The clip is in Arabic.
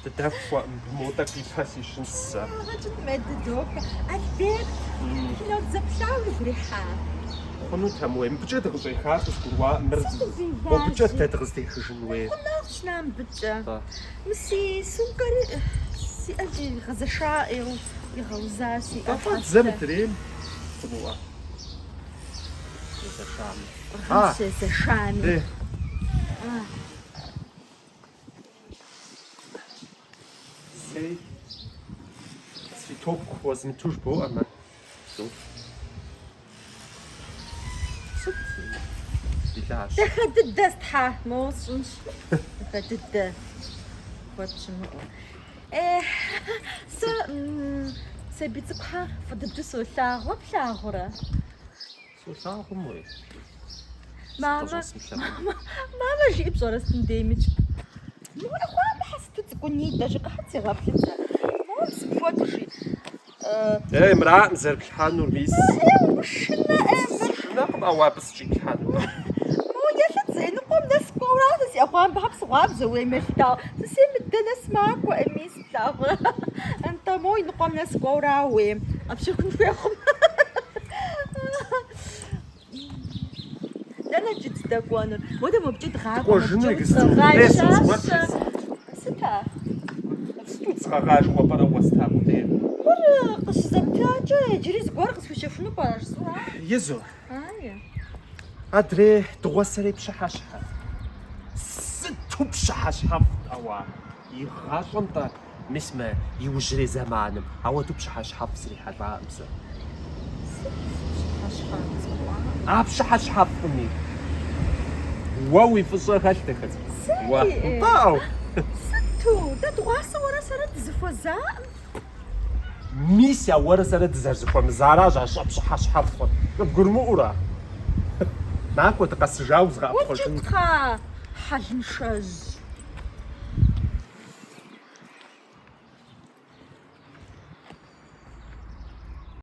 تدفع بموتك يفاسي شنسة غادي تمددوك البيت كيلو تزبشاو الريحة خنو تموين بجد غزي خاطس كروا مرز وبجد تدغز دي خجنوي خلاص نام بجا طيب مسي سكر سي أجي غزشائي يغوزاسي طفت زمترين تبوا شام زشامي ايه سي سي توك was mit Tuschbo aber so Village. دخلت دستحة موصنش دخلت واتشمو سبيتقها فدبت سوشاغو بشاغورة So sagen wir. ماما جيب صورة سنديمج مو أخوان بحس تكوني داش قحتي غابلتها مو سبوتجي إيه مرأة نزرق الحانو الميس. وشنا نقم أوابس جي الحانو. مو يشت زين نقوم ناس كورا تسي أخوان بحبس غاب زوي مشتا تسي مدنا سماك وأميس تاغ أنت مو نقوم ناس كورا ويم أبشكن فيهم أنا جيت تاكوانر وده ما بجد غاب وجنك ستا ستوت غاش وبرا وستابدين. ورا قش زبطاجة جريز قرقص في شفنو بارسوا يزو. هاي أدري تغسري بشحشها. ستو بشحشها أوا يغاش أنت مسمى يوجري زمانم أو تو بشحشها في سريحة رامسة. بشحشها فمي. واوي في الصيف هالتخذ. واو. ستو ده تغاسة ورا سرت زفوزا ميسيا ورا سرت زرزفو مزاراجع شحش حفظ. بقول مورا. معك وتقص جاوز غاب وجدتها حجم شز